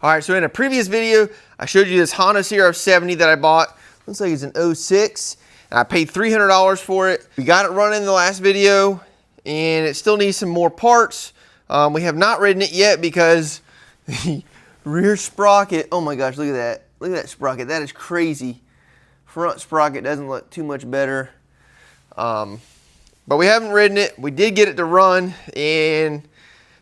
All right, so in a previous video, I showed you this Honda CRF70 that I bought. Looks like it's an 06, and I paid $300 for it. We got it running in the last video, and it still needs some more parts. We have not ridden it yet because the rear sprocket, oh my gosh, look at that. Look at that sprocket, that is crazy. Front sprocket doesn't look too much better. But we haven't ridden it. We did get it to run, and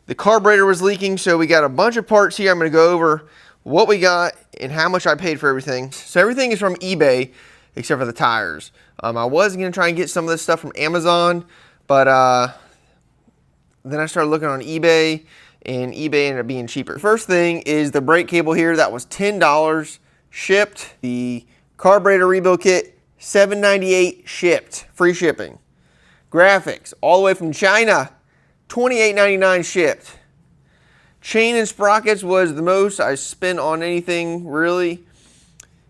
the carburetor was leaking, so we got a bunch of parts here. I'm going to go over what we got and how much I paid for everything. So everything is from eBay except for the tires. I was going to try and get some of this stuff from Amazon, but then I started looking on eBay, and eBay ended up being cheaper. First thing is the brake cable here. That was $10 shipped. The carburetor rebuild kit, $7.98 shipped, free shipping. Graphics, all the way from China, $28.99 shipped. Chain and sprockets was the most I spent on anything, really,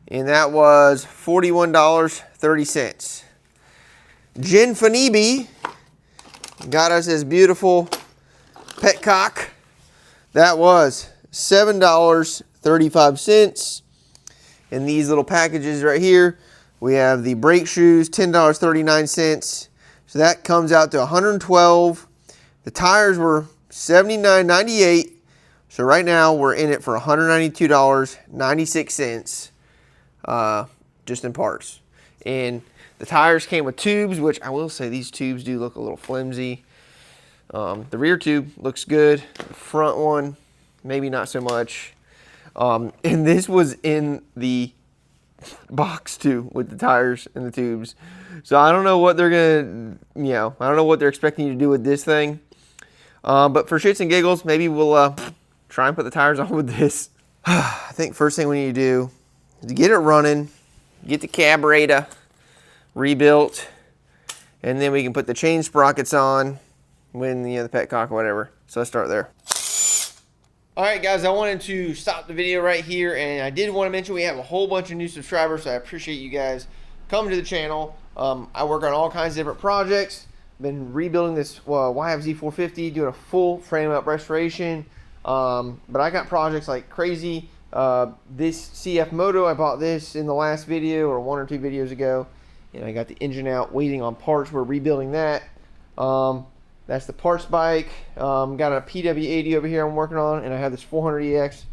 and that was $41.30. Jen Fanibi got us this beautiful petcock. That was $7.35. In these little packages right here, we have the brake shoes, $10.39. So that comes out to $112. The tires were $79.98. So right now we're in it for $192.96 just in parts. And the tires came with tubes, which I will say these tubes do look a little flimsy. The rear tube looks good. The front one, maybe not so much. And this was in the box too, with the tires and the tubes. So I don't know what they're gonna, I don't know what they're expecting you to do with this thing. But for shits and giggles, maybe we'll try and put the tires on with this. I think first thing we need to do is to get it running, get the carburetor rebuilt, and then we can put the chain sprockets on when the petcock or whatever. So let's start there. All right, guys, I wanted to stop the video right here, and I did want to mention we have a whole bunch of new subscribers, so I appreciate you guys coming to the channel. I work on all kinds of different projects. Been rebuilding this YFZ 450, doing a full frame-up restoration. But I got projects like crazy. This CF Moto, I bought this in the last video or 1 or 2 videos ago, and I got the engine out, waiting on parts. We're rebuilding that. That's the parts bike. Got a PW80 over here I'm working on, and I have this 400EX.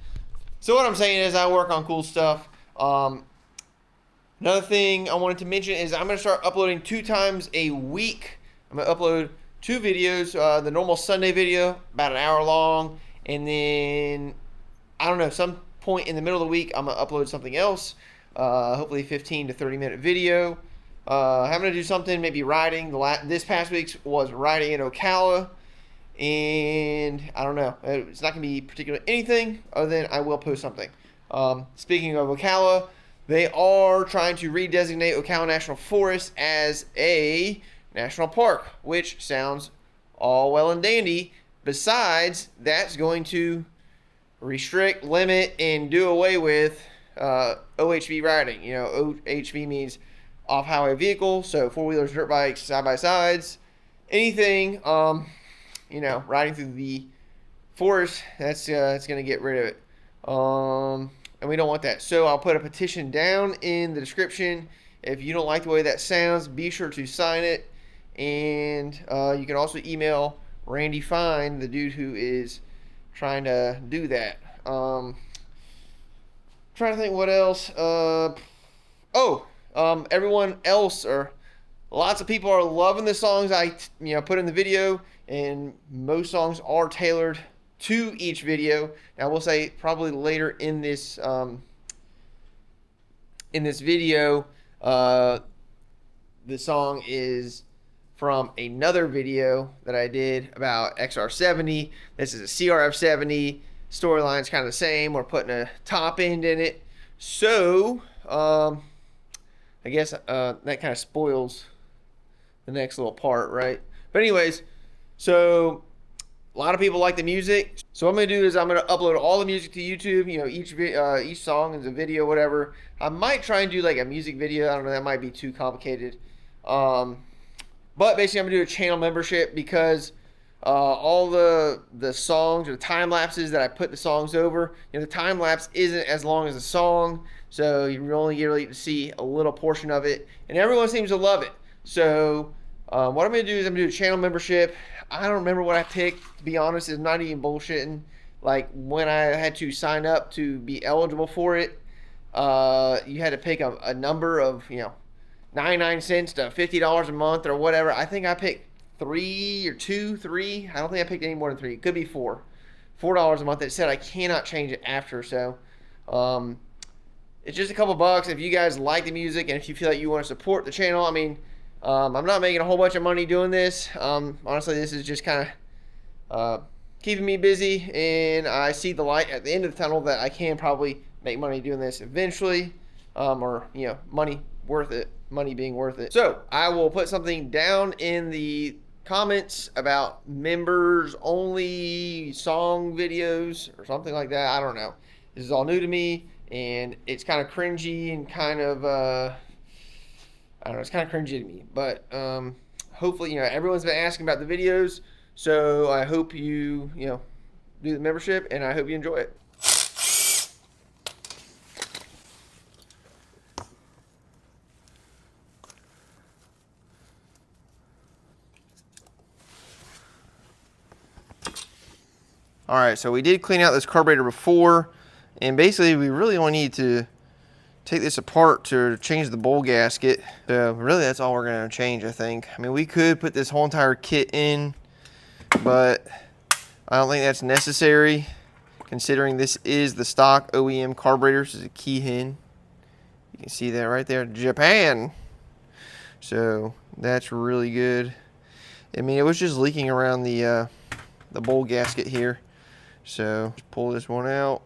So what I'm saying is I work on cool stuff. Another thing I wanted to mention is I'm going to start uploading 2 times a week. I'm going to upload 2 videos. The normal Sunday video, about an hour long, and then, I don't know, some point in the middle of the week, I'm going to upload something else. Hopefully 15 to 30 minute video. I'm going to do something, maybe riding. This past week was riding in Ocala, and I don't know. It's not going to be particular anything other than I will post something. Speaking of Ocala, they are trying to redesignate Ocala National Forest as a national park, which sounds all well and dandy. Besides, that's going to restrict, limit, and do away with OHV riding. OHV means off-highway vehicle, so 4-wheelers, dirt bikes, side-by-sides, anything, riding through the forest, it's going to get rid of it. And we don't want that. So I'll put a petition down in the description. If you don't like the way that sounds, be sure to sign it. And you can also email Randy Fine, the dude who is trying to do that. Trying to think what else. Everyone else, or lots of people are loving the songs I put in the video, and most songs are tailored to each video. Now I will say probably later in this video, the song is from another video that I did about XR70. This is a CRF70. Storyline's kind of the same. We're putting a top end in it. So, I guess that kind of spoils the next little part, right? But anyways, so a lot of people like the music. So what I'm going to do is I'm going to upload all the music to YouTube. Each song is a video, whatever. I might try and do like a music video. I don't know. That might be too complicated. But basically, I'm going to do a channel membership because all the songs or the time lapses that I put the songs over. You know, the time lapse isn't as long as the song, so you only get to see a little portion of it, and everyone seems to love it. So what I'm gonna do is I'm gonna do a channel membership. I don't remember what I picked, to be honest. It's not even bullshitting. Like when I had to sign up to be eligible for it, you had to pick a number of 99 cents to $50 a month or whatever. I think I picked three. I don't think I picked any more than three. It could be $4 a month. It said I cannot change it after. So it's just a couple bucks. If you guys like the music and if you feel like you want to support the channel, I mean, I'm not making a whole bunch of money doing this. Honestly, this is just kind of keeping me busy, and I see the light at the end of the tunnel that I can probably make money doing this eventually, or money being worth it. So I will put something down in the comments about members only song videos or something like that. I don't know. This is all new to me, and it's kind of cringy and kind of I don't know, it's kind of cringy to me, but hopefully, everyone's been asking about the videos, so I hope you do the membership, and I hope you enjoy it. All right, so we did clean out this carburetor before, and basically we really only need to take this apart to change the bowl gasket. So really that's all we're gonna change, I think. I mean, we could put this whole entire kit in, but I don't think that's necessary, considering this is the stock OEM carburetor. This is a Keihin. You can see that right there, Japan. So that's really good. I mean, it was just leaking around the bowl gasket here. So just pull this one out.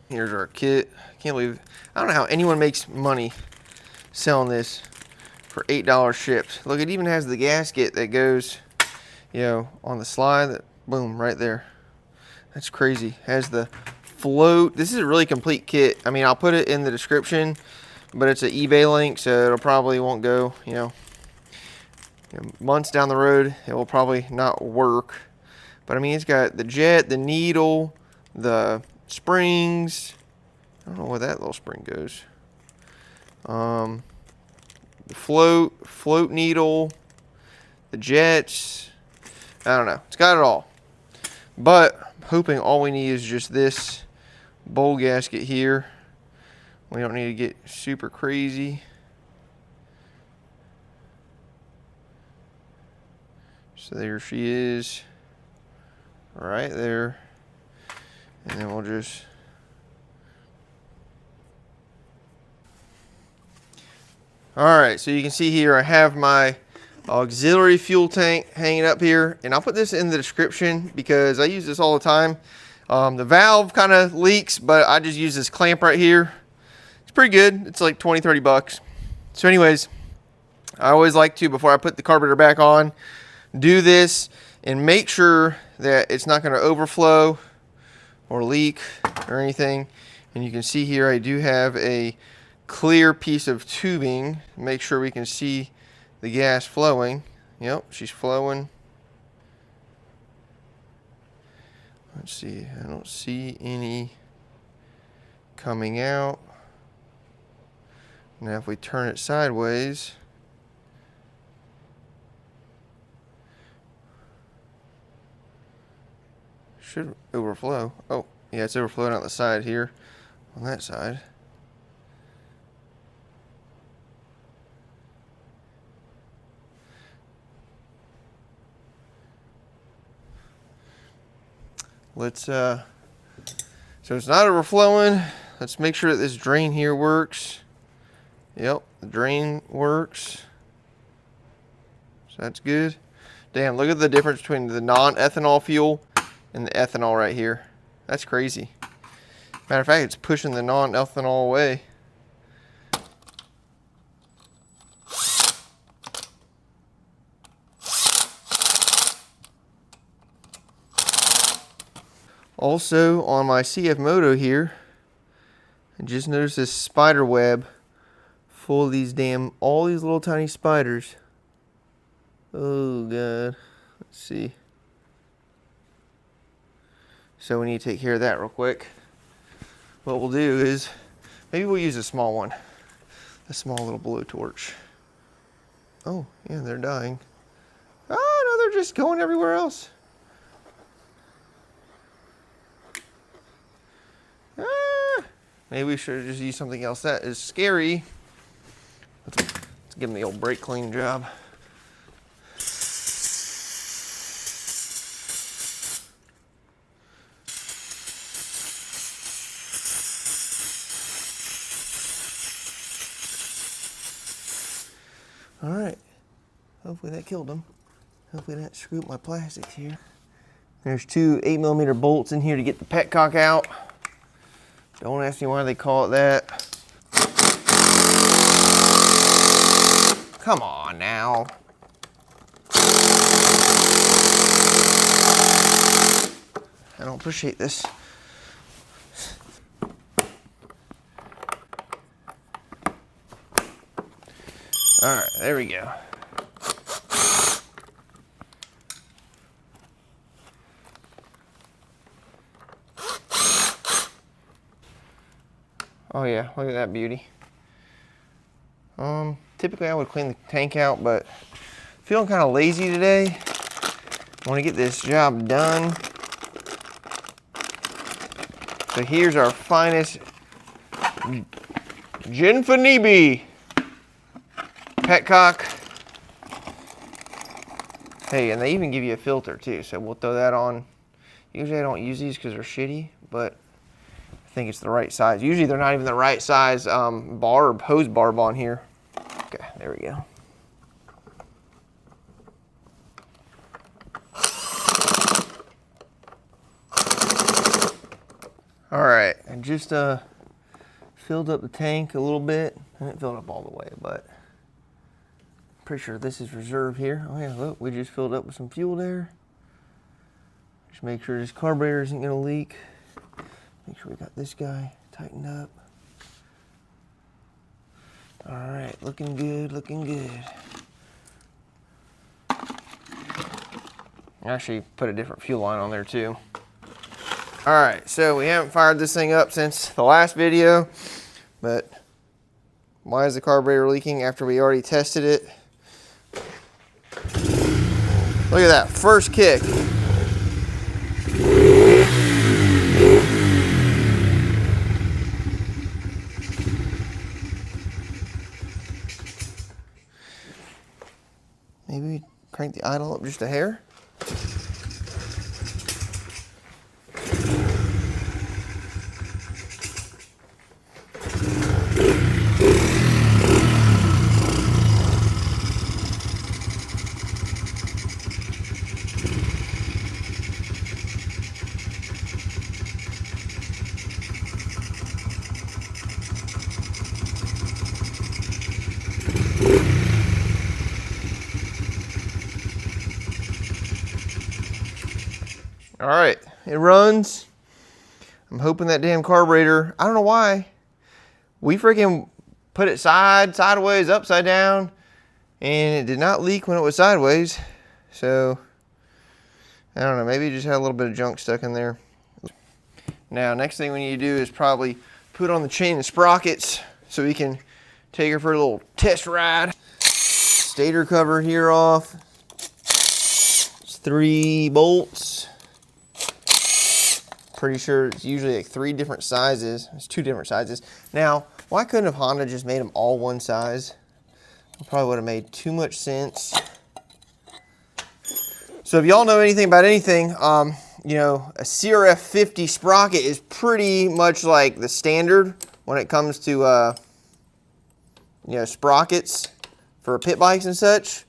Here's our kit. Can't believe, I don't know how anyone makes money selling this for $8 shipped. Look, it even has the gasket that goes, on the slide. That boom, right there. That's crazy. Has the float. This is a really complete kit. I mean, I'll put it in the description, but it's an eBay link, so it'll probably won't go, months down the road. It will probably not work. But I mean, it's got the jet, the needle, the springs. I don't know where that little spring goes. The float needle, the jets. I don't know. It's got it all. But I'm hoping all we need is just this bowl gasket here. We don't need to get super crazy. So there she is. Right there. And then we'll just alright, so you can see here I have my auxiliary fuel tank hanging up here, and I'll put this in the description because I use this all the time. The valve kind of leaks, but I just use this clamp right here. It's pretty good. It's like 20-30 bucks. So anyways, I always like to, before I put the carburetor back on, do this and make sure that it's not going to overflow or leak or anything. And you can see here I do have a clear piece of tubing. Make sure we can see the gas flowing. Yep, she's flowing. Let's see, I don't see any coming out. Now if we turn it sideways, should overflow. Oh, yeah, it's overflowing out the side here, on that side. Let's, so it's not overflowing. Let's make sure that this drain here works. Yep, the drain works. So that's good. Damn, look at the difference between the non-ethanol fuel and the ethanol right here. That's crazy. Matter of fact, it's pushing the non-ethanol away. Also, on my CF Moto here, I just noticed this spider web full of these all these little tiny spiders. Oh God, let's see. So we need to take care of that real quick. What we'll do is, maybe we'll use a small one. A small little blowtorch. Oh, yeah, they're dying. Oh, no, they're just going everywhere else. Maybe we should have just used something else. That is scary. Let's give them the old brake clean job. All right. Hopefully that killed them. Hopefully that screwed up my plastics here. There's two 8mm bolts in here to get the petcock out. Don't ask me why they call it that. Come on now. I don't appreciate this. All right, there we go. Oh yeah, look at that beauty. Typically I would clean the tank out, but feeling kind of lazy today. I want to get this job done. So here's our finest Ginfanibi petcock. Hey, and they even give you a filter too, so we'll throw that on. Usually I don't use these because they're shitty, but I think it's the right size. Usually they're not even the right size hose barb on here. Okay, there we go. All right, I just filled up the tank a little bit. I didn't fill it up all the way, but pretty sure this is reserve here. Oh yeah, look, we just filled up with some fuel there. Just make sure this carburetor isn't gonna leak. Make sure we got this guy tightened up. All right, looking good, looking good. Actually put a different fuel line on there too. All right, so we haven't fired this thing up since the last video, but why is the carburetor leaking after we already tested it? Look at that, first kick. Maybe crank the idle up just a hair. All right, it runs. I'm hoping that damn carburetor, I don't know why, we freaking put it sideways, upside down, and it did not leak when it was sideways. So, I don't know, maybe it just had a little bit of junk stuck in there. Now, next thing we need to do is probably put on the chain and sprockets so we can take her for a little test ride. Stator cover here off. It's 3 bolts. Pretty sure it's usually like 3 different sizes. It's 2 different sizes. Now, why couldn't have Honda just made them all one size? It probably would have made too much sense. So if y'all know anything about anything, you know, a CRF 50 sprocket is pretty much like the standard when it comes to, you know, sprockets for pit bikes and such.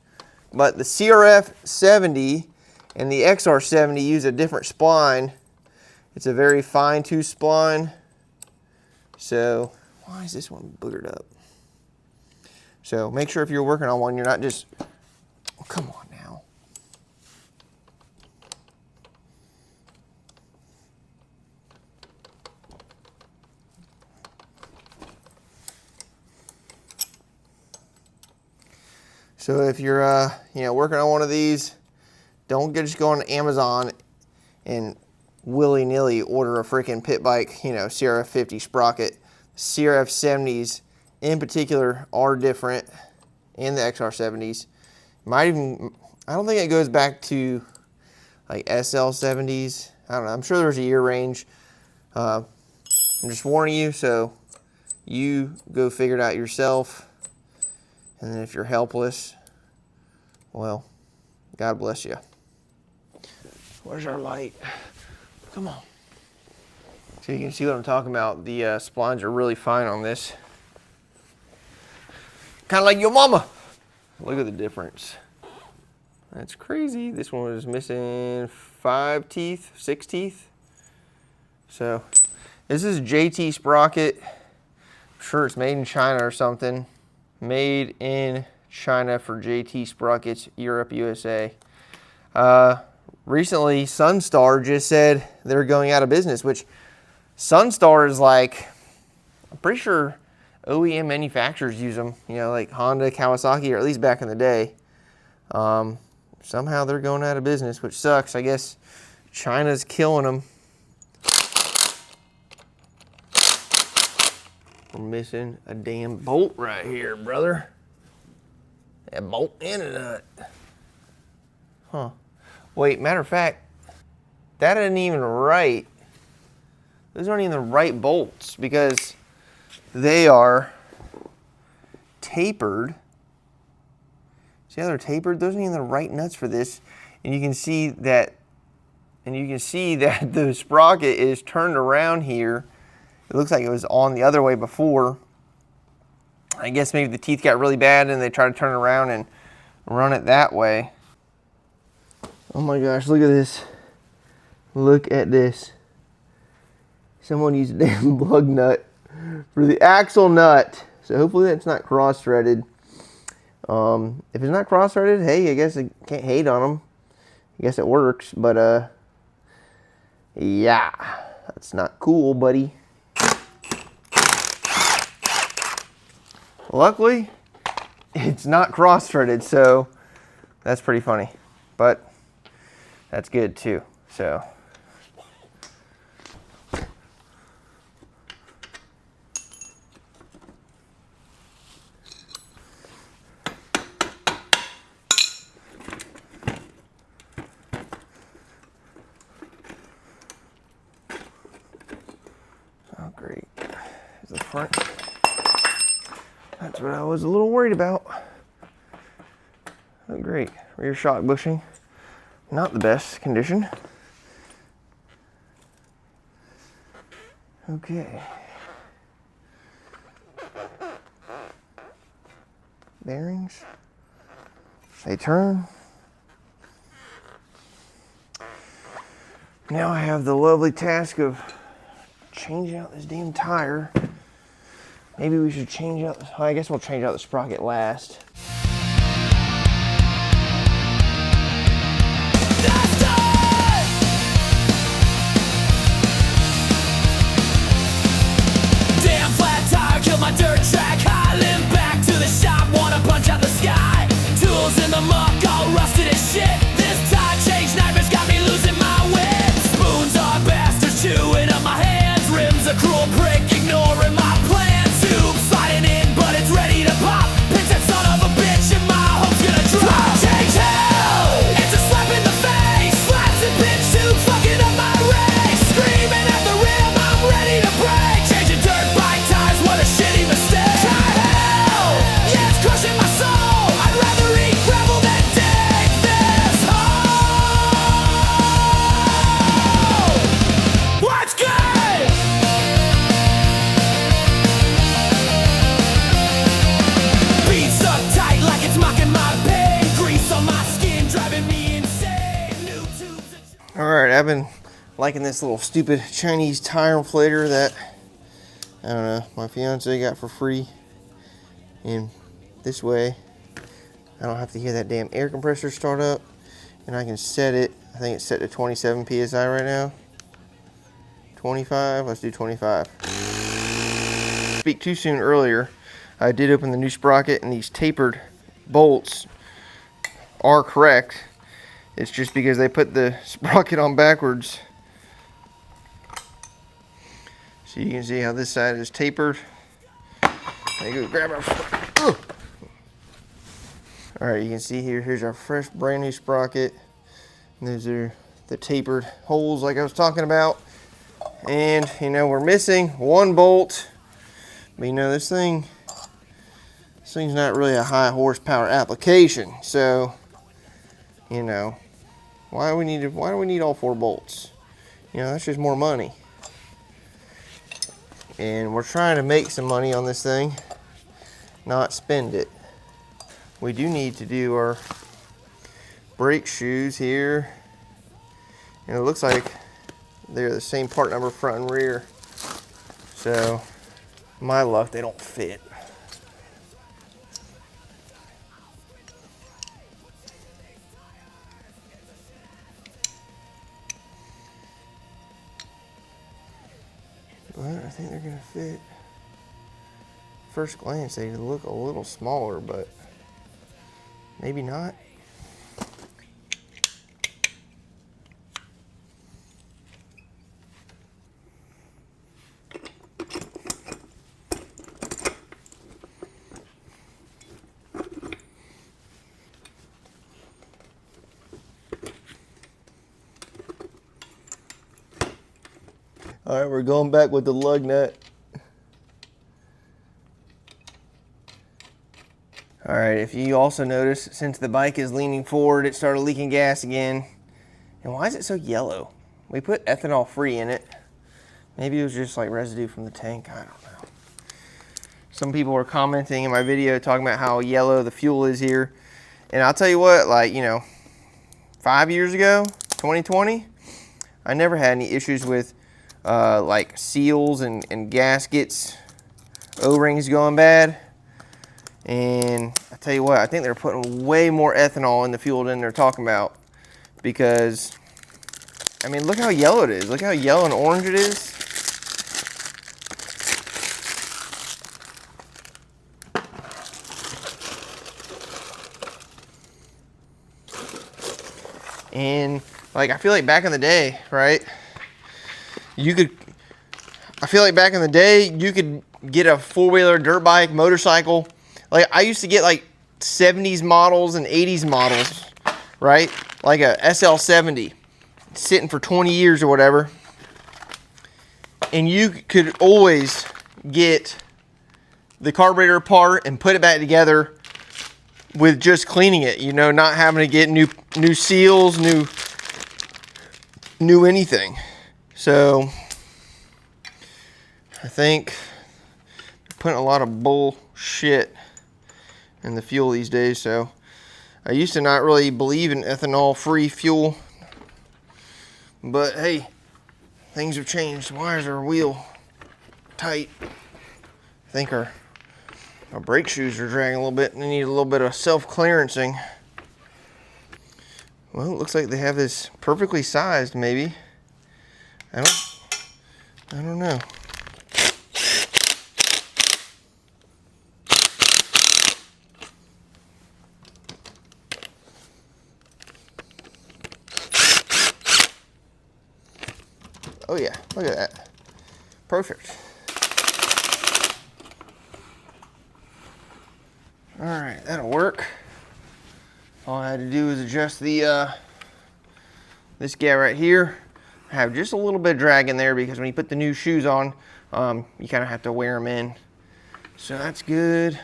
But the CRF 70 and the XR 70 use a different spline. It's a very fine tooth spline. So, why is this one boogered up? So, make sure if you're working on one, you're not just, oh, come on now. So, if you're, you know, working on one of these, don't just go on Amazon and willy-nilly order a freaking pit bike, you know, CRF 50 sprocket. CRF 70s in particular are different, and the XR 70s. Might even, I don't think it goes back to like SL 70s. I don't know. I'm sure there's a year range. I'm just warning you, so you go figure it out yourself. And then if you're helpless, well, God bless you. Where's our light? Come on. So you can see what I'm talking about. The splines are really fine on this. Kind of like your mama. Look at the difference. That's crazy. This one was missing 5 teeth, 6 teeth. So this is JT sprocket. I'm sure it's made in China or something. Made in China for JT sprockets, Europe, USA. Recently, Sunstar just said they're going out of business, which Sunstar is like, I'm pretty sure OEM manufacturers use them, you know, like Honda, Kawasaki, or at least back in the day. Somehow they're going out of business, which sucks. I guess China's killing them. We're missing a damn bolt right here, brother. That bolt and a nut. Huh. Wait, matter of fact, that isn't even right. Those aren't even the right bolts because they are tapered. See how they're tapered? Those aren't even the right nuts for this. And you can see that, the sprocket is turned around here. It looks like it was on the other way before. I guess maybe the teeth got really bad and they tried to turn it around and run it that way. Oh my gosh, look at this. Look at this. Someone used a damn lug nut for the axle nut. So hopefully that's not cross-threaded. If it's not cross-threaded, hey, I guess I can't hate on them. I guess it works, but yeah, that's not cool, buddy. Luckily, it's not cross-threaded, so that's pretty funny. But that's good too, so. Oh, great. Here's the front. That's what I was a little worried about. Oh, great. Rear shock bushing. Not the best condition. Okay. Bearings. They turn. Now I have the lovely task of changing out this damn tire. Maybe we should change out, I guess we'll change out the sprocket last. Damn flat tire killed my dirt track. I limp back to the shop, wanna punch out the sky. Tools in the muck, all rusted as shit. This tire change nightmares got me losing my wit. Spoons are bastards chewing up my hands. Rims a cruel prick, ignoring my plans. Tube sliding in, but it's ready to pop. Pinch that son of a bitch and my hope's gonna drop. Change hell, it's a slap in the face. Slaps and pinch tubes fucking up my race. Screaming at the rim, I'm ready to break. Changing dirt bike tires, what a shitty mistake. Try hell, yeah, it's crushing my soul. I'd rather eat gravel than dig this hole. What's good? Beat stuck tight like it's mocking my pain. Grease on my skin, driving me insane. New tubes. All right, I've been liking this little stupid Chinese tire inflator that, I don't know, my fiance got for free. And this way, I don't have to hear that damn air compressor start up. And I can set it, I think it's set to 27 PSI right now. 25, let's do 25. Speak too soon earlier. I did open the new sprocket and these tapered bolts are correct. It's just because they put the sprocket on backwards So you can see how this side is tapered. I go grab our. All right, you can see here. Here's our fresh, brand new sprocket. And those are the tapered holes, like I was talking about. And you know, we're missing one bolt. But you know, this thing's not really a high horsepower application. So, you know, why do we need all 4 bolts? You know, that's just more money. And we're trying to make some money on this thing, not spend it. We do need to do our brake shoes here. And it looks like they're the same part number front and rear. So, my luck, they don't fit. But I think they're gonna fit. First glance, they look a little smaller, but maybe not. All right, we're going back with the lug nut. All right, if you also notice, since the bike is leaning forward, it started leaking gas again. And why is it so yellow? We put ethanol free in it. Maybe it was just like residue from the tank, I don't know. Some people were commenting in my video talking about how yellow the fuel is here. And I'll tell you what, like, you know, 5 years ago, 2020, I never had any issues with like seals and gaskets, O-rings going bad. And I tell you what, I think they're putting way more ethanol in the fuel than they're talking about, because I mean, look how yellow it is. Look how yellow and orange it is. And like, I feel like back in the day, right? I feel like back in the day, you could get a 4-wheeler, dirt bike, motorcycle. Like, I used to get like 70s models and 80s models, right? Like a SL70, sitting for 20 years or whatever. And you could always get the carburetor apart and put it back together with just cleaning it, you know, not having to get new seals, new anything. So I think they're putting a lot of bullshit in the fuel these days. So I used to not really believe in ethanol-free fuel, but hey, things have changed. Why is our wheel tight? I think our brake shoes are dragging a little bit and they need a little bit of self-clearancing. Well, it looks like they have this perfectly sized, maybe. I don't know. Oh yeah, look at that. Perfect. All right, that'll work. All I had to do is adjust the this guy right here. I have just a little bit of drag in there because when you put the new shoes on, you kind of have to wear them in. So that's good.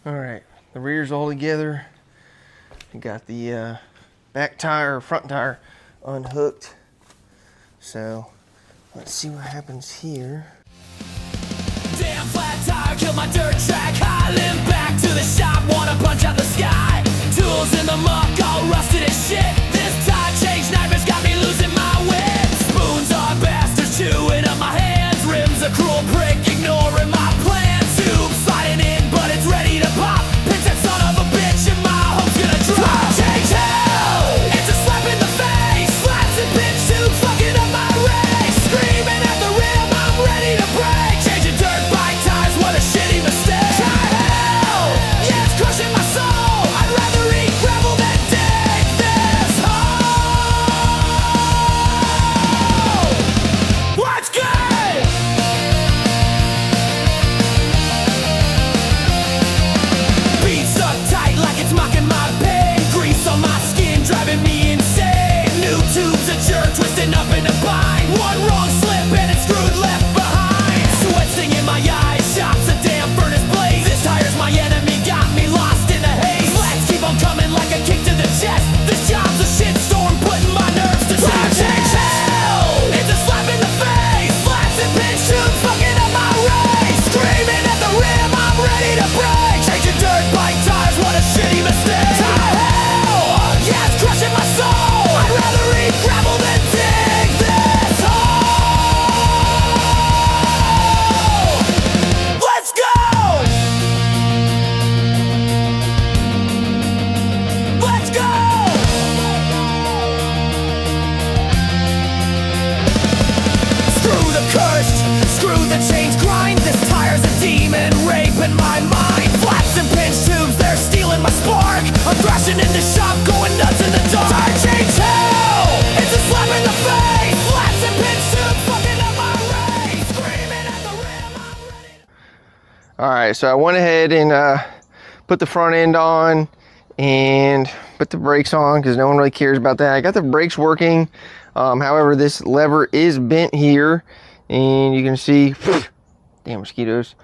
All right, the rear's all together. I got the back tire, front tire unhooked. So let's see what happens here. Damn flat tire, killed my dirt track. I limp back to the shop, wanna punch out the sky. Tools in the muck, all rusted as shit. This tire change nightmares got me losing my wits. Spoons are bastards chewing up my hands. Rims a cruel prick, ignoring my plans. Tube sliding in, but it's ready to pop. Pinch that son of a bitch and my hope's gonna drop. Change hell, it's a slap in the face. Slaps and pinch tubes fucking up my race. Screaming at the rim, I'm ready to break. Changing dirt bike tires, what a shitty mistake. Try hell, yeah, it's crushing my soul. I'd rather eat gravel than dig this All right, so I went ahead and put the front end on and put the brakes on because no one really cares about that. I got the brakes working. However, this lever is bent here, and you can see, damn mosquitoes.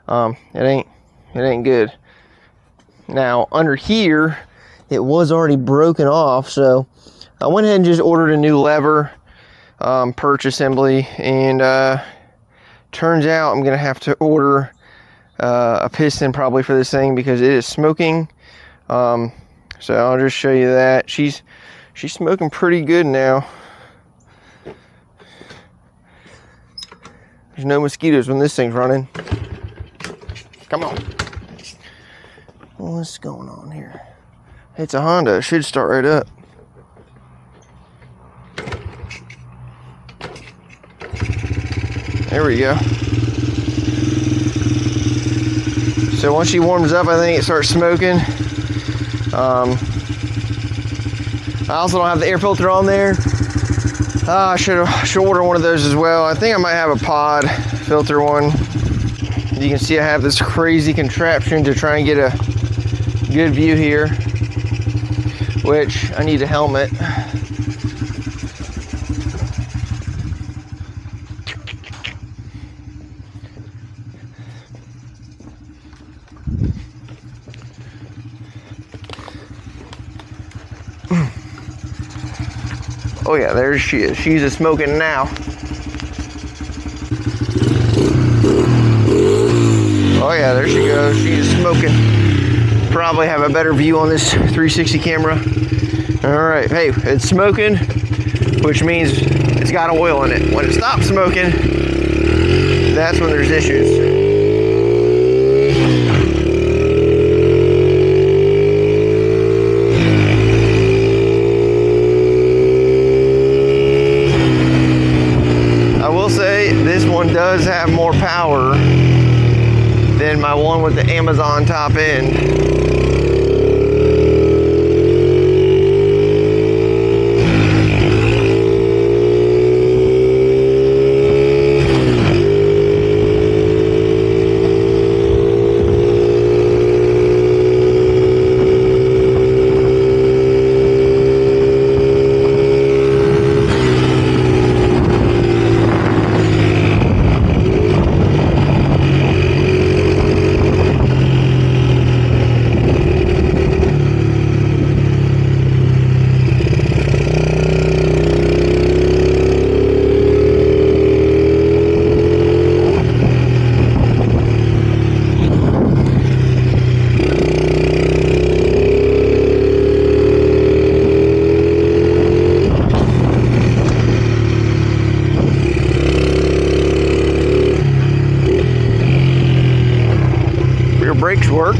It ain't good. Now under here, it was already broken off, so I went ahead and just ordered a new lever, perch assembly, and turns out I'm gonna have to order a piston probably for this thing because it is smoking. So I'll just show you that. She's smoking pretty good now. There's no mosquitoes when this thing's running. Come on. What's going on here? It's a Honda. It should start right up. There we go. So once she warms up, I think it starts smoking. I also don't have the air filter on there. I should order one of those as well. I think I might have a pod filter one. You can see I have this crazy contraption to try and get a good view here, which I need a helmet. Oh yeah, there she is. She's a smoking now. Oh yeah, there she goes. She is smoking. Probably have a better view on this 360 camera. All right, hey, it's smoking, which means it's got oil in it. When it stops smoking, that's when there's issues. This one does have more power than my one with the Amazon top end. Brakes work.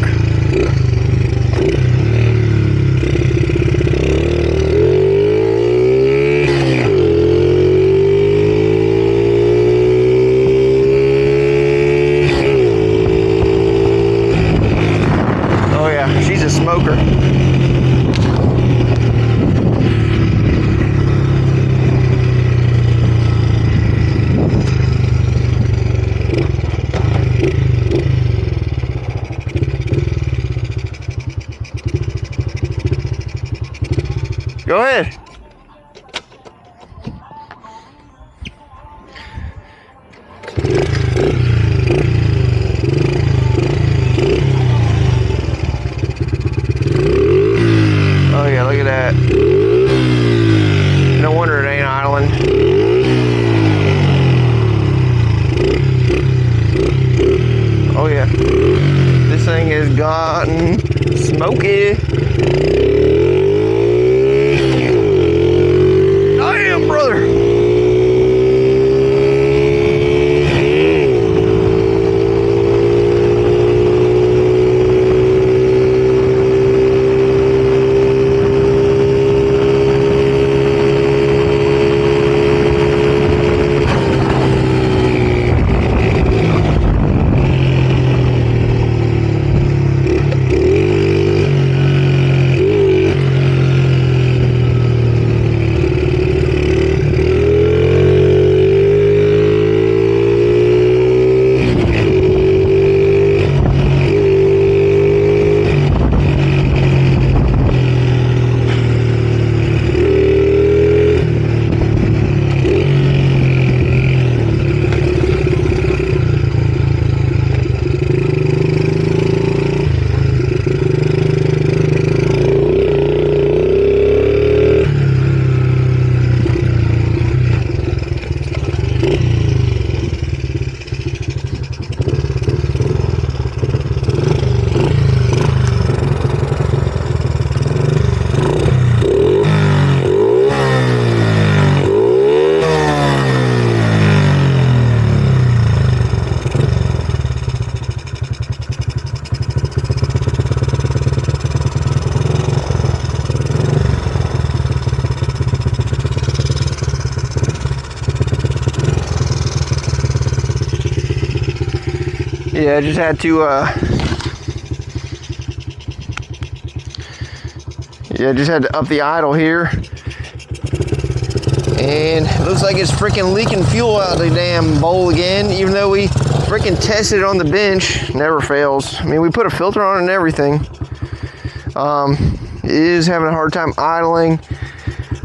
Oh yeah, she's a smoker. Go ahead. Oh yeah, look at that. No wonder it ain't idling. Oh yeah. This thing has gotten smoky. Brother. Yeah, I just had to, up the idle here. And it looks like it's freaking leaking fuel out of the damn bowl again, even though we freaking tested it on the bench. Never fails. I mean, we put a filter on it and everything. It is having a hard time idling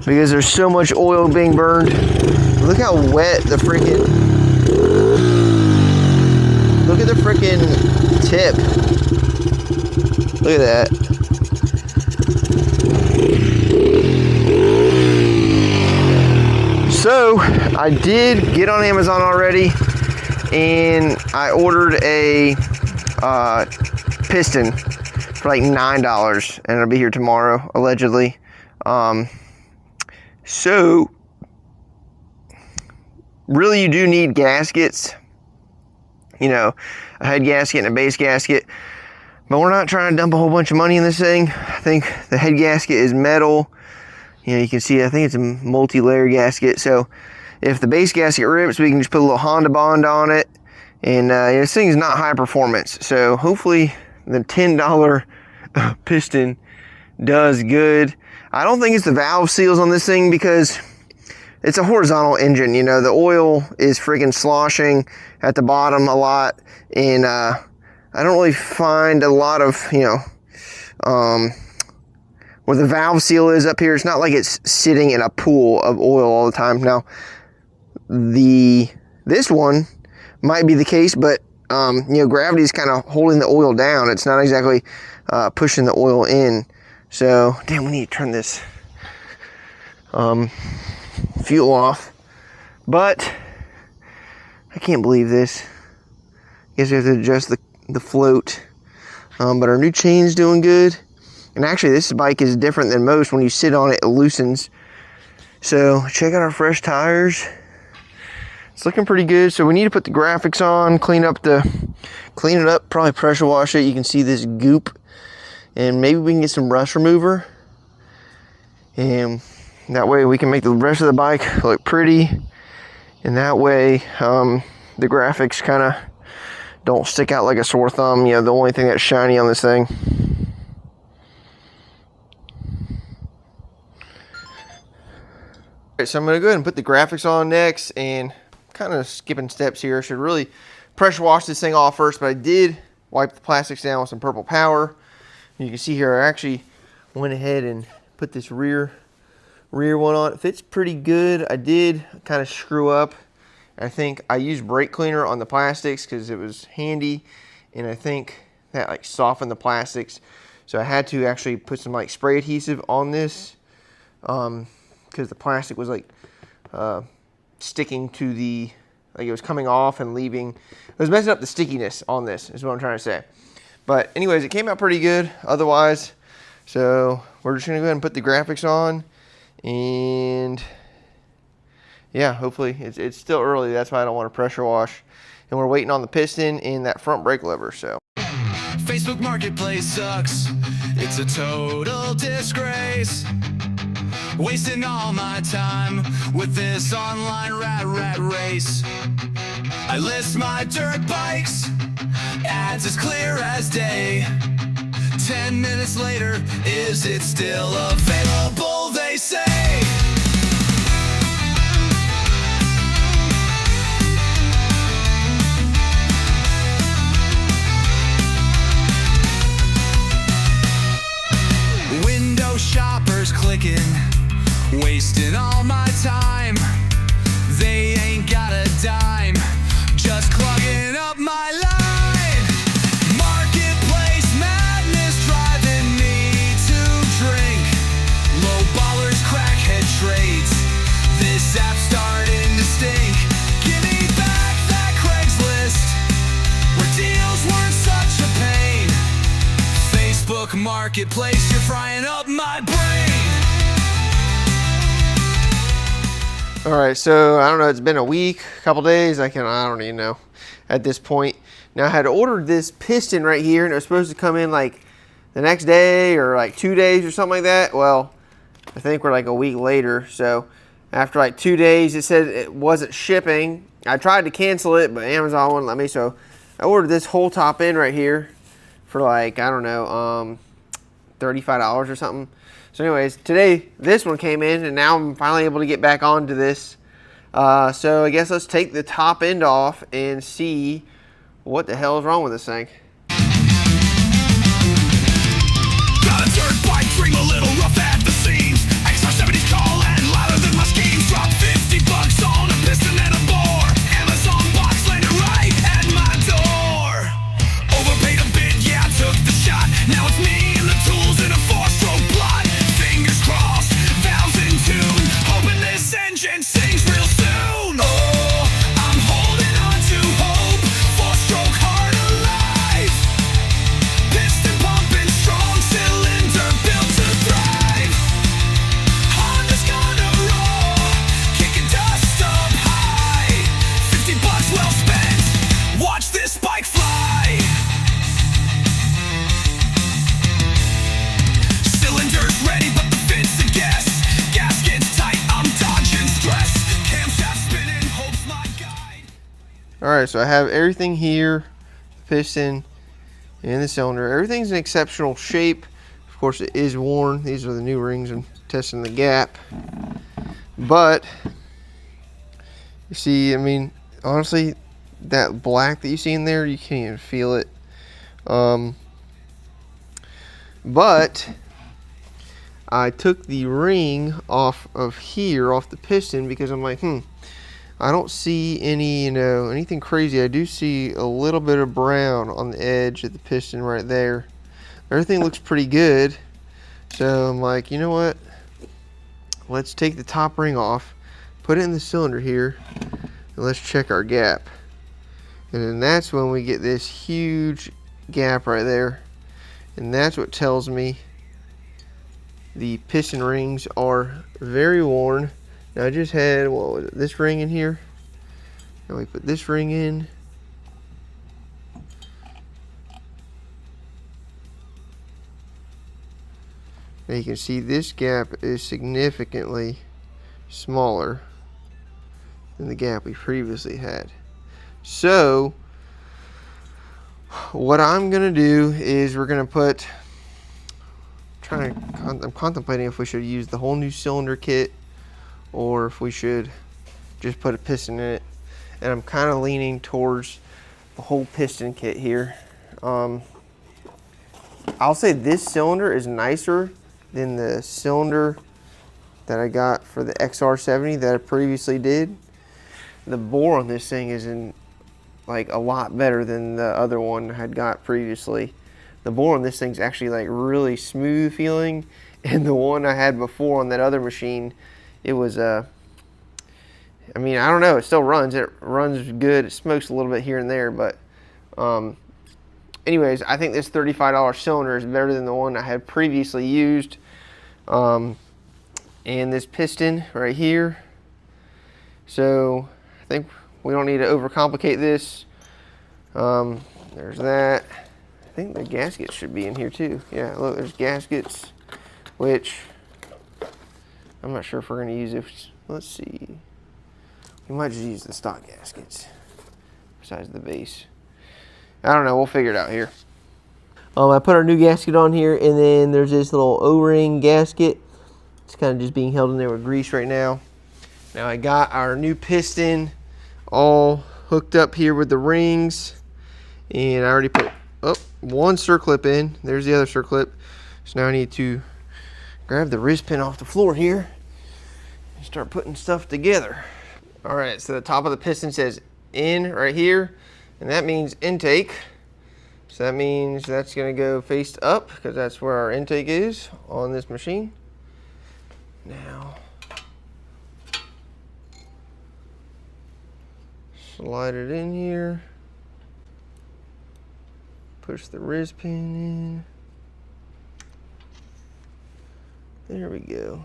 because there's so much oil being burned. Look how wet the freaking, look at the freaking tip. Look at that. So I did get on Amazon already, and I ordered a piston for like $9, and it'll be here tomorrow, allegedly. So really, you do need gaskets, you know, a head gasket and a base gasket, but we're not trying to dump a whole bunch of money in this thing. I think the head gasket is metal. You know, you can see, I think it's a multi-layer gasket. So if the base gasket rips, we can just put a little Honda Bond on it. And this thing is not high performance. So hopefully the $10 piston does good. I don't think it's the valve seals on this thing because it's a horizontal engine. You know, the oil is freaking sloshing at the bottom a lot. And I don't really find a lot of, you know, where the valve seal is up here. It's not like it's sitting in a pool of oil all the time. Now, this one might be the case, but you know, gravity is kind of holding the oil down. It's not exactly pushing the oil in. So, damn, we need to turn this fuel off. But I can't believe this. I guess we have to adjust the float. But our new chain's doing good. And actually, this bike is different than most. When you sit on it, it loosens. So check out our fresh tires. It's looking pretty good. So we need to put the graphics on, clean it up, probably pressure wash it. You can see this goop, and maybe we can get some rust remover. And that way we can make the rest of the bike look pretty. And that way the graphics kind of don't stick out like a sore thumb. You know, the only thing that's shiny on this thing. So I'm going to go ahead and put the graphics on next, and kind of skipping steps here. I should really pressure wash this thing off first, but I did wipe the plastics down with some purple power. You can see here I actually went ahead and put this rear one on. It fits pretty good. I did kind of screw up. I think I used brake cleaner on the plastics because it was handy, and I think that like softened the plastics. So I had to actually put some like spray adhesive on this. Because the plastic was like sticking to the, like it was coming off and leaving. It was messing up the stickiness on this, is what I'm trying to say. But anyways, it came out pretty good otherwise. So we're just going to go ahead and put the graphics on. And yeah, hopefully it's still early. That's why I don't want to pressure wash. And we're waiting on the piston and that front brake lever. So Facebook Marketplace sucks. It's a total disgrace. Wasting all my time with this online rat race. I list my dirt bikes, ads as clear as day. 10 minutes later, is it still available? They say. Window shoppers clicking, wasting all my time. They ain't got a dime, just clogging up my line. Marketplace madness driving me to drink. Low ballers, crackhead trades. This app's starting to stink. Give me back that Craigslist, where deals weren't such a pain. Facebook Marketplace, you're frying up my brain. all right, so I don't know, it's been a week, a couple days, I don't even know at this point. Now I had ordered this piston right here, and it was supposed to come in like the next day or like 2 days or something like that. Well, I think we're like a week later. So after like 2 days, it said it wasn't shipping. I tried to cancel it, but Amazon wouldn't let me. So I ordered this whole top end right here for like, I don't know, $35 or something. So anyways, today this one came in and now I'm finally able to get back onto this. So I guess let's take the top end off and see what the hell is wrong with this thing. Got a dirt bike, dream a little rough at the seams. XR70's call and louder than my schemes. Drop 50 bucks on a piston and a bore. Amazon box landed right at my door. Overpaid a bit, yeah, I took the shot. Now it's me and the tools in a 4-stroke plot. Fingers crossed, valves in tune. Hoping this engine sings real soon. Oh, I'm holding on to hope. 4-stroke heart alive. Piston pumping strong, cylinder built to thrive. Honda's gonna roar, kicking dust up high. 50 bucks well spent, watch this bike fly. Cylinders ready, but the fit's a guess. Gaskets tight, I'm dodging stress. Camshaft spinning, hope's my guide. Alright, so I have everything here, the piston and the cylinder. Everything's in exceptional shape. Of course, it is worn. These are the new rings. I'm testing the gap. But, you see, I mean, honestly, that black that you see in there, you can't even feel it. But I took the ring off of here, off the piston, because I'm like, I don't see any, anything crazy. I do see a little bit of brown on the edge of the piston right there. Everything looks pretty good. So I'm like, you know what? Let's take the top ring off, put it in the cylinder here, and let's check our gap. And then that's when we get this huge gap right there. And that's what tells me the piston rings are very worn. Now I just had, what was it, this ring in here. Now we put this ring in. Now you can see this gap is significantly smaller than the gap we previously had. So what I'm gonna do is we're gonna put, I'm contemplating if we should use the whole new cylinder kit or if we should just put a piston in it. And I'm kind of leaning towards the whole piston kit here. I'll say this cylinder is nicer than the cylinder that I got for the XR70 that I previously did. The bore on this thing is in like a lot better than the other one I had got previously. The bore on this thing's actually like really smooth feeling, and the one I had before on that other machine, it was I mean, I don't know, it still runs. It runs good. It smokes a little bit here and there, but anyways, I think this $35 cylinder is better than the one I had previously used. And this piston right here. So I think we don't need to overcomplicate this. There's that. I think the gaskets should be in here too. Yeah, look, there's gaskets, which I'm not sure if we're gonna use it. Let's see. We might just use the stock gaskets besides the base. I don't know, we'll figure it out here. I put our new gasket on here, and then there's this little O-ring gasket. It's kind of just being held in there with grease right now. Now I got our new piston all hooked up here with the rings, and I already put one circlip in. There's the other circlip. So now I need to grab the wrist pin off the floor here and start putting stuff together. All right, so the top of the piston says in right here, and that means intake. So that means that's gonna go face up because that's where our intake is on this machine. Now, slide it in here. Push the wrist pin in. There we go.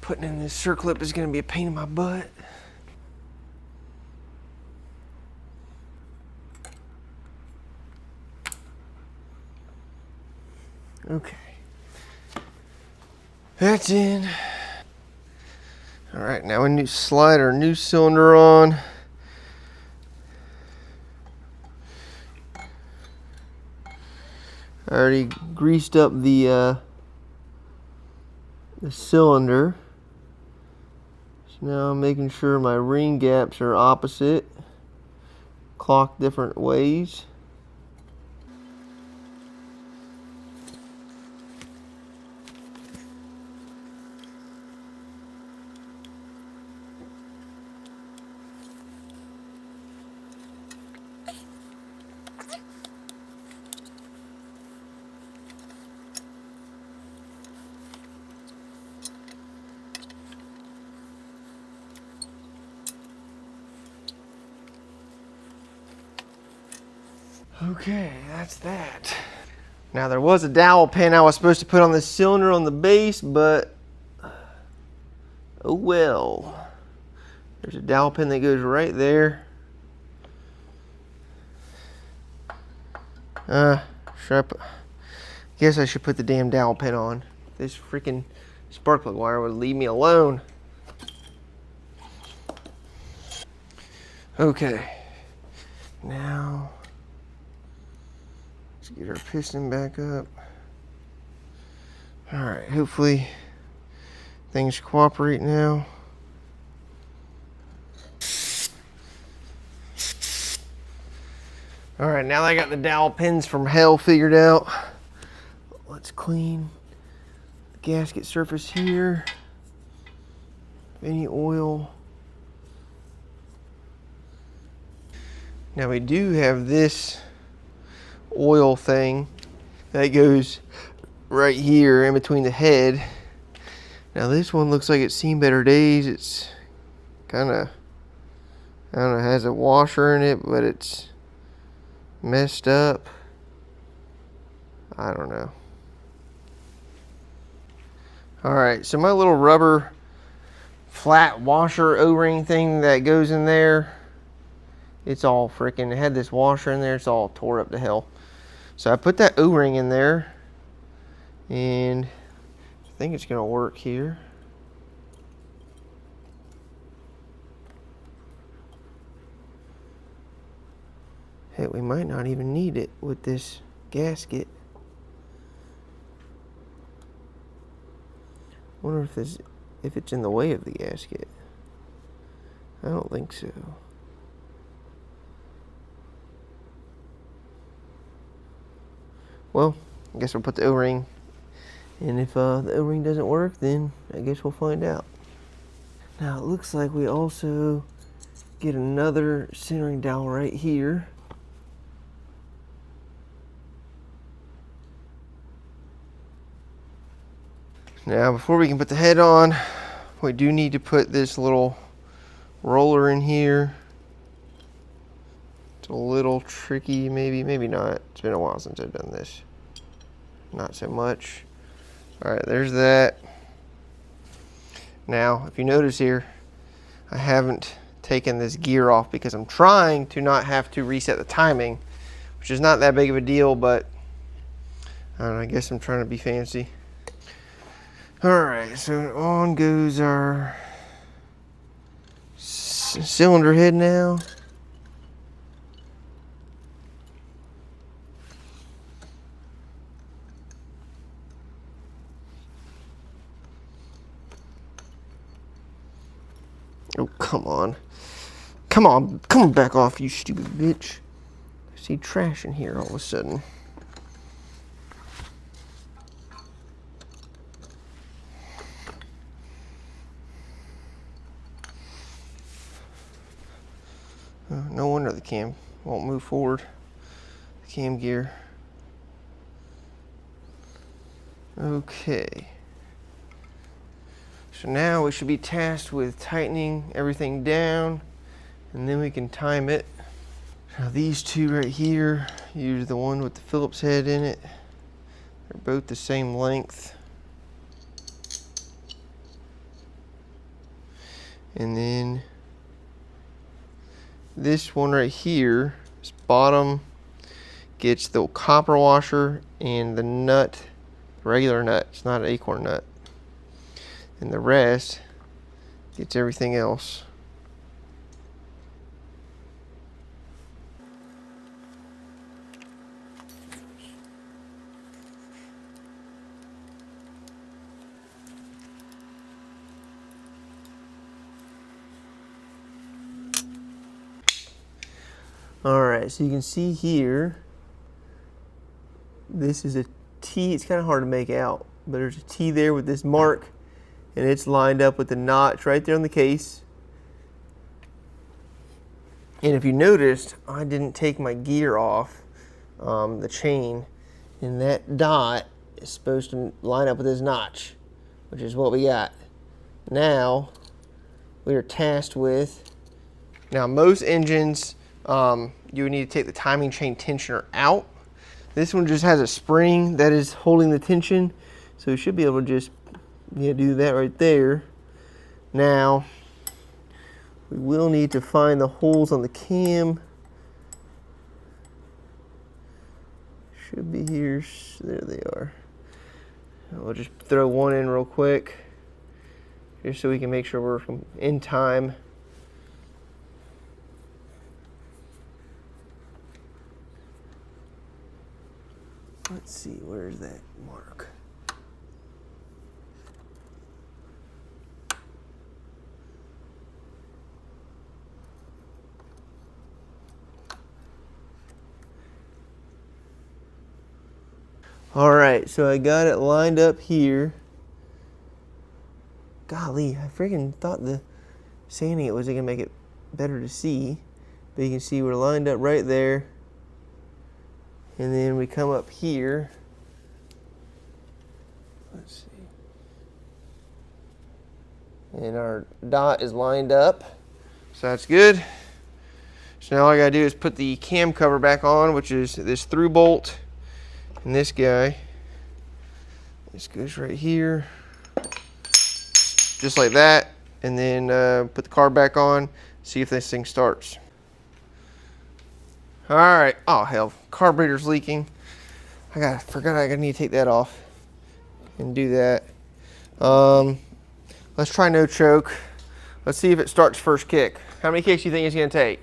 Putting in this circlip is gonna be a pain in my butt. Okay. That's in. All right, now we need to slide our new cylinder on. I already greased up the cylinder. So now I'm making sure my ring gaps are opposite, clock different ways. Okay, that's that. Now there was a dowel pin I was supposed to put on this cylinder on the base, but oh well. There's a dowel pin that goes right there. Guess I should put the damn dowel pin on. This freaking spark plug wire would leave me alone. Okay, now let's get our piston back up. All right, hopefully things cooperate now. All right, now that I got the dowel pins from hell figured out, let's clean the gasket surface here. Any oil. Now we do have this oil thing that goes right here in between the head. Now this one looks like it's seen better days. It's kind of, I don't know, has a washer in it, but it's messed up. I don't know. All right, so my little rubber flat washer O-ring thing that goes in there, it's all freaking, it had this washer in there, it's all tore up to hell. So I put that O-ring in there, and I think it's gonna work here. Hey, we might not even need it with this gasket. Wonder if it's in the way of the gasket. I don't think so. Well, I guess we'll put the O-ring, and if the O-ring doesn't work, then I guess we'll find out. Now it looks like we also get another centering dowel right here. Now before we can put the head on, we do need to put this little roller in here. It's a little tricky, maybe not. It's been a while since I've done this. Not so much. All right, there's that. Now, if you notice here, I haven't taken this gear off because I'm trying to not have to reset the timing, which is not that big of a deal, but I don't know, I guess I'm trying to be fancy. All right, so on goes our cylinder head now. Oh, come on. Come on back off, you stupid bitch. I see trash in here all of a sudden. No wonder the cam won't move forward. The cam gear. Okay. So now we should be tasked with tightening everything down, and then we can time it. Now these two right here, use the one with the Phillips head in it. They're both the same length. And then this one right here, this bottom, gets the copper washer and the nut, regular nut. It's not an acorn nut. And the rest gets everything else. All right, so you can see here, this is a T. It's kind of hard to make out, but there's a T there with this mark, and it's lined up with the notch right there on the case. And if you noticed, I didn't take my gear off the chain, and that dot is supposed to line up with this notch, which is what we got. Now, we are tasked with, now most engines, you would need to take the timing chain tensioner out. This one just has a spring that is holding the tension, so you should be able to just do that right there. Now, we will need to find the holes on the cam. Should be here. There they are. We'll just throw one in real quick, just so we can make sure we're in time. Let's see, where's that mark? All right, so I got it lined up here. Golly, I freaking thought the sanding it was gonna make it better to see, but you can see we're lined up right there. And then we come up here. Let's see. And our dot is lined up, so that's good. So now all I gotta do is put the cam cover back on, which is this through bolt. And this guy, this goes right here, just like that. And then put the carb back on, see if this thing starts. All right, oh hell, carburetor's leaking. Forgot I need to take that off and do that. Let's try no choke. Let's see if it starts first kick. How many kicks do you think it's gonna take?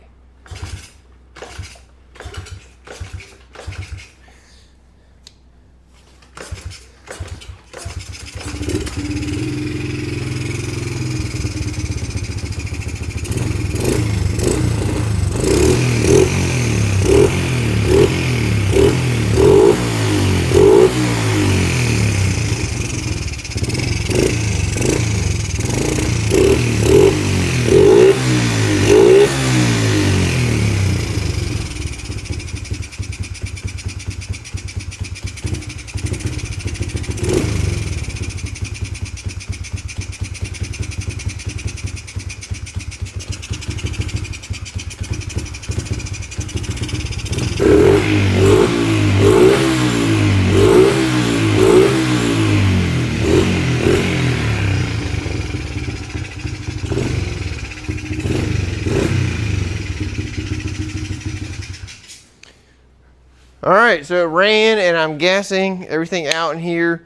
All right, so it ran, and I'm gassing everything out in here,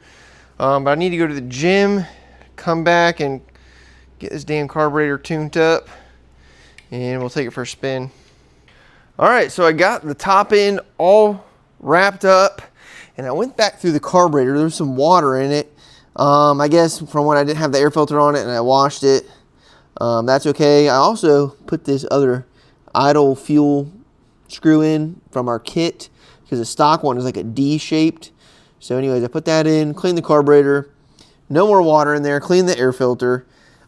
but I need to go to the gym, come back and get this damn carburetor tuned up, and we'll take it for a spin. All right, so I got the top end all wrapped up, and I went back through the carburetor. There was some water in it, I guess from when I didn't have the air filter on it, and I washed it. That's okay. I also put this other idle fuel screw in from our kit, because the stock one is like a D-shaped. So anyways, I put that in, clean the carburetor, no more water in there, clean the air filter.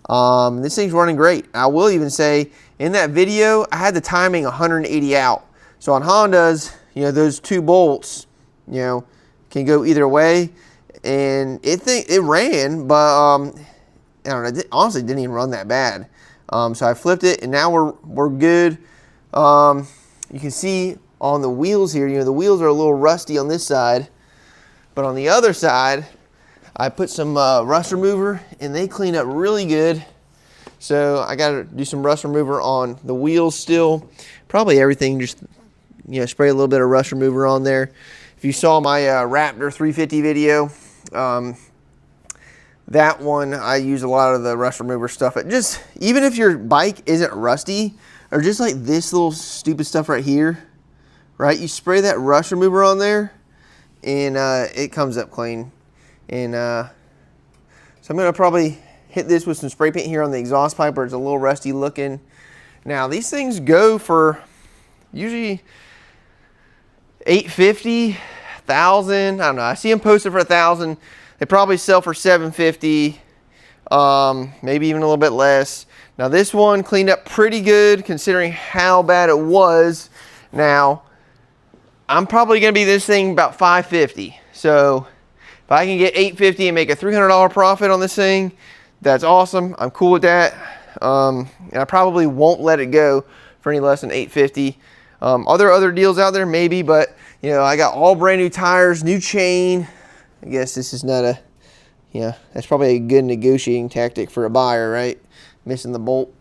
This thing's running great. I will even say, in that video, I had the timing 180 out. So on Hondas, those two bolts, can go either way. And it ran, but I don't know, it honestly didn't even run that bad. So I flipped it, and now we're good. You can see on the wheels here, the wheels are a little rusty on this side, but on the other side, I put some rust remover, and they clean up really good. So I got to do some rust remover on the wheels still. Probably everything, just spray a little bit of rust remover on there. If you saw my Raptor 350 video, that one I use a lot of the rust remover stuff. Even if your bike isn't rusty, or just like this little stupid stuff right here, right? You spray that rust remover on there, and it comes up clean. And so I'm gonna probably hit this with some spray paint here on the exhaust pipe where it's a little rusty looking. Now these things go for Usually 850, 1,000. I don't know. I see them posted for 1,000. They probably sell for 750, maybe even a little bit less. Now this one cleaned up pretty good considering how bad it was. Now I'm probably going to be this thing about 550. So if I can get 850 and make a $300 profit on this thing, that's awesome. I'm cool with that. And I probably won't let it go for any less than 850. Are there other deals out there? Maybe, but you know, I got all brand new tires, new chain. I guess this is not a, yeah, that's probably a good negotiating tactic for a buyer, right? Missing the bolt.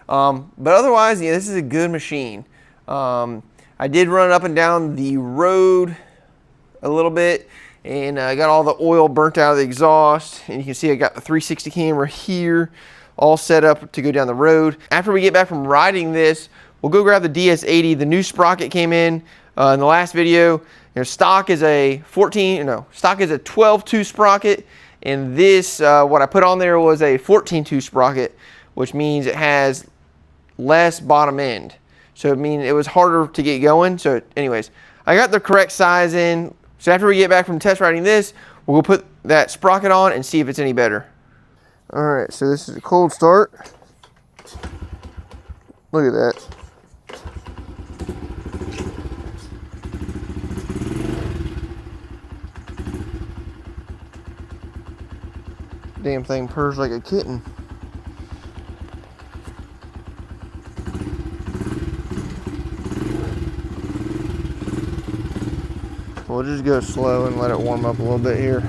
But otherwise, yeah, this is a good machine. I did run up and down the road a little bit, and I got all the oil burnt out of the exhaust. And you can see I got the 360 camera here, all set up to go down the road. After we get back from riding this, we'll go grab the DS80. The new sprocket came in the last video. You know, stock is a 12-2 sprocket, and this, what I put on there was a 14-2 sprocket, which means it has less bottom end. So it means it was harder to get going. So anyways, I got the correct size in. So after we get back from test riding this, we'll go put that sprocket on and see if it's any better. All right, so this is a cold start. Look at that. Damn thing purrs like a kitten. We'll just go slow and let it warm up a little bit here.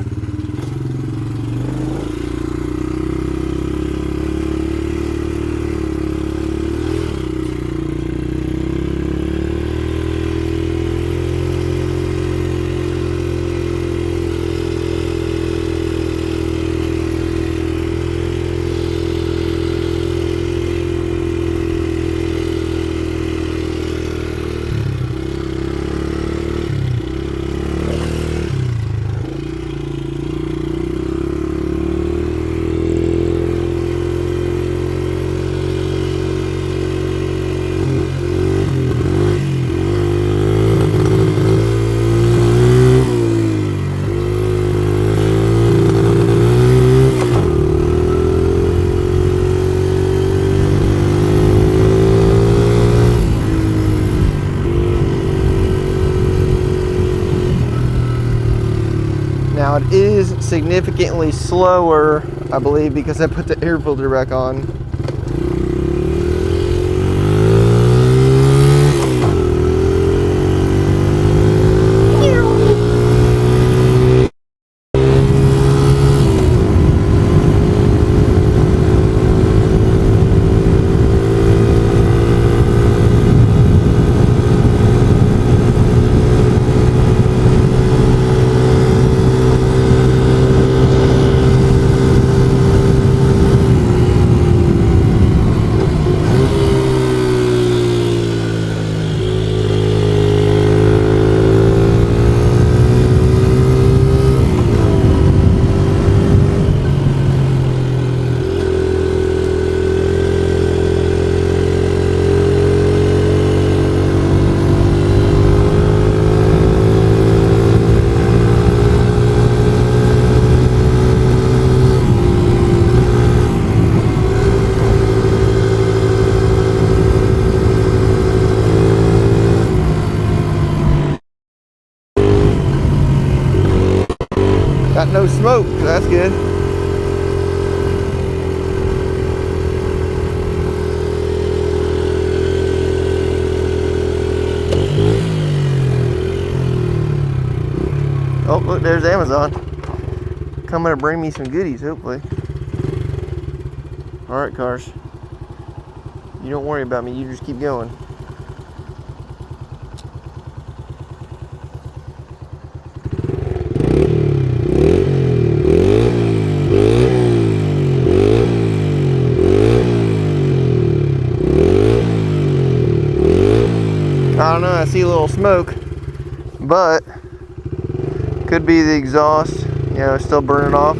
Now it is significantly slower, I believe, because I put the air filter back on. Got no smoke, so that's good. Oh, look, there's Amazon. Coming to bring me some goodies, hopefully. Alright, cars. You don't worry about me, you just keep going. I don't know, I see a little smoke, but could be the exhaust, you know, still burning off.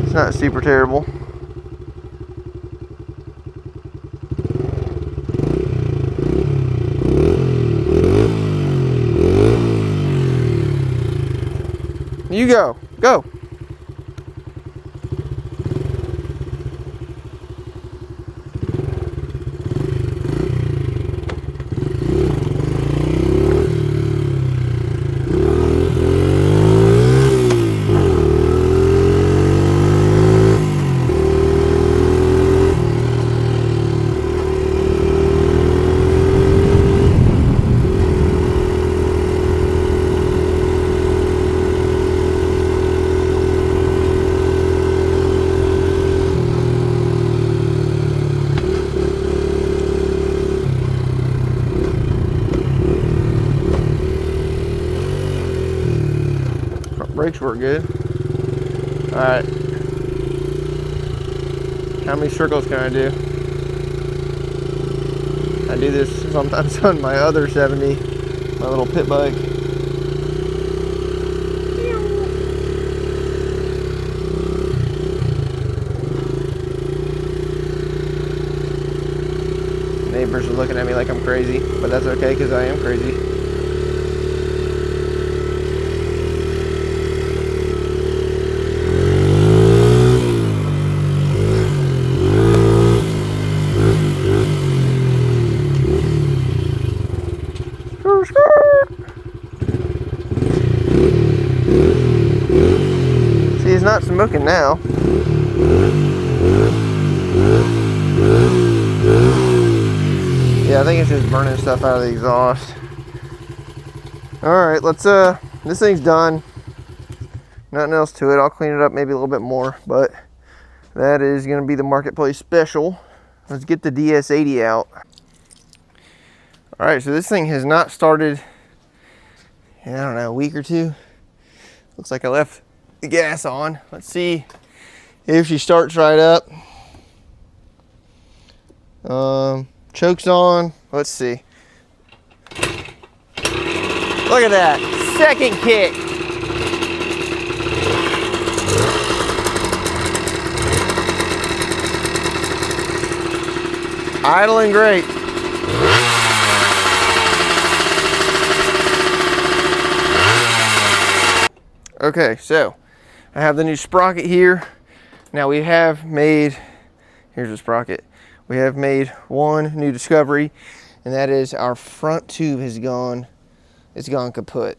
It's not super terrible. You go. Go. Brakes work good. All right. How many circles can I do? I do this sometimes on my other 70, my little pit bike. Neighbors are looking at me like I'm crazy, but that's okay because I am crazy. See, it's not smoking now. Yeah, I think it's just burning stuff out of the exhaust. Alright, let's this thing's done. Nothing else to it. I'll clean it up maybe a little bit more, but that is gonna be the Marketplace special. Let's get the DS80 out. Alright, so this thing has not started in, I don't know, a week or two. Looks like I left the gas on. Let's see if she starts right up. Choke's on. Let's see. Look at that. Second kick. Idling great. Okay, so I have the new sprocket here. Now we have made, here's the sprocket. We have made one new discovery, and that is our front tube has gone, it's gone kaput.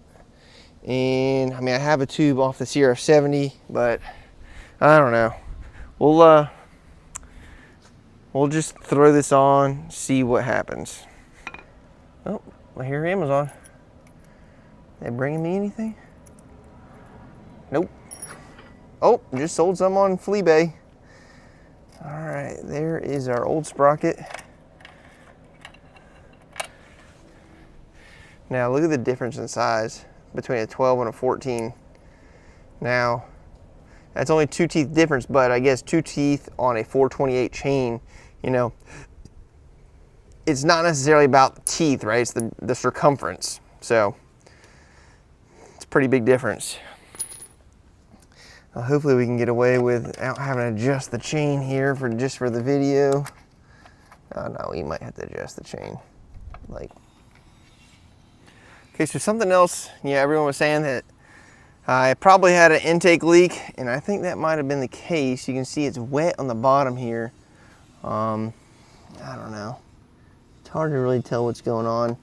And I mean, I have a tube off the CRF70, but I don't know. We'll just throw this on, see what happens. Oh, I hear Amazon. They bringing me anything? Nope. Oh, just sold some on Fleabay. All right, there is our old sprocket. Now look at the difference in size between a 12 and a 14. Now, that's only 2 teeth difference, but I guess 2 teeth on a 428 chain, you know, it's not necessarily about the teeth, right? It's the circumference. So it's a pretty big difference. Hopefully we can get away without having to adjust the chain here just for the video. Oh no, we might have to adjust the chain. Like, okay, so something else. Yeah, everyone was saying that I probably had an intake leak, and I think that might have been the case. You can see it's wet on the bottom here. I don't know. It's hard to really tell what's going on.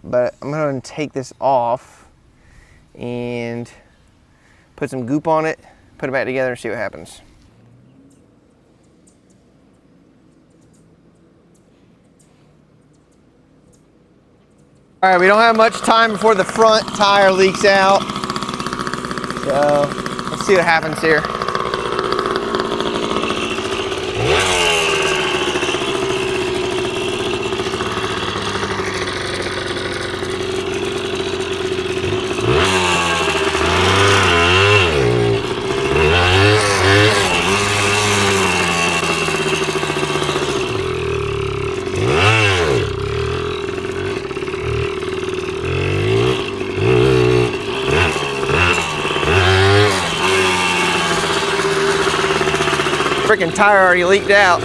But I'm going to take this off and put some goop on it, put it back together and see what happens. All right, we don't have much time before the front tire leaks out. So let's see what happens here. Freaking tire already leaked out.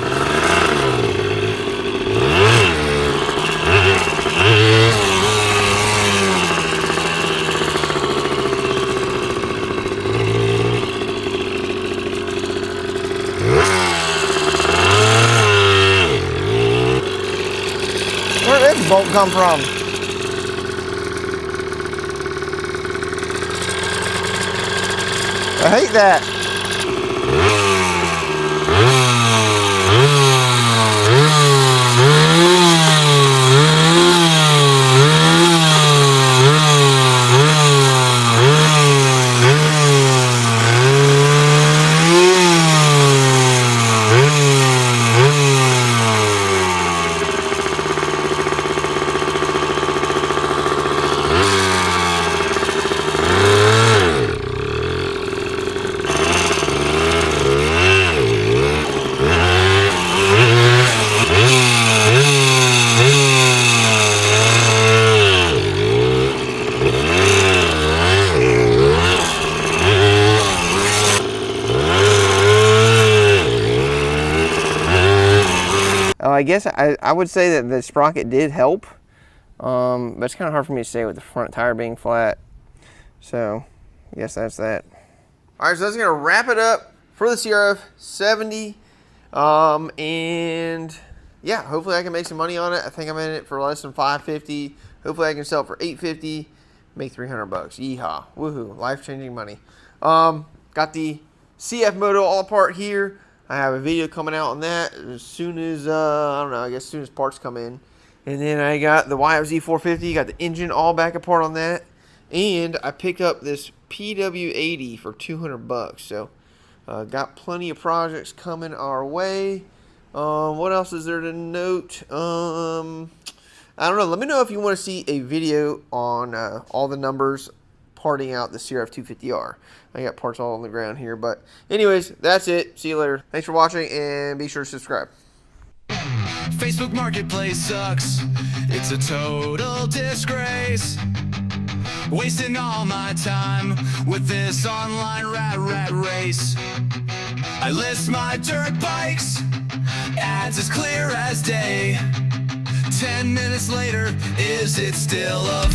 bolt come from? I hate that. I guess I would say that the sprocket did help, but it's kind of hard for me to say with the front tire being flat. So, I guess that's that. All right, so that's gonna wrap it up for the CRF 70, and yeah, hopefully I can make some money on it. I think I'm in it for less than $550. Hopefully I can sell it for $850, make $300. Yeehaw, woohoo, life-changing money. Got the CF moto all apart here. I have a video coming out on that as soon as, I don't know, I guess as soon as parts come in. And then I got the YFZ 450, got the engine all back apart on that. And I picked up this PW80 for $200. So, got plenty of projects coming our way. What else is there to note? I don't know. Let me know if you want to see a video on all the numbers parting out the CRF 250R. I got parts all on the ground here, but anyways, that's it. See you later. Thanks for watching, and be sure to subscribe. Facebook Marketplace sucks. It's a total disgrace. Wasting all my time with this online rat race. I list my dirt bikes, ads as clear as day. 10 minutes later, is it still a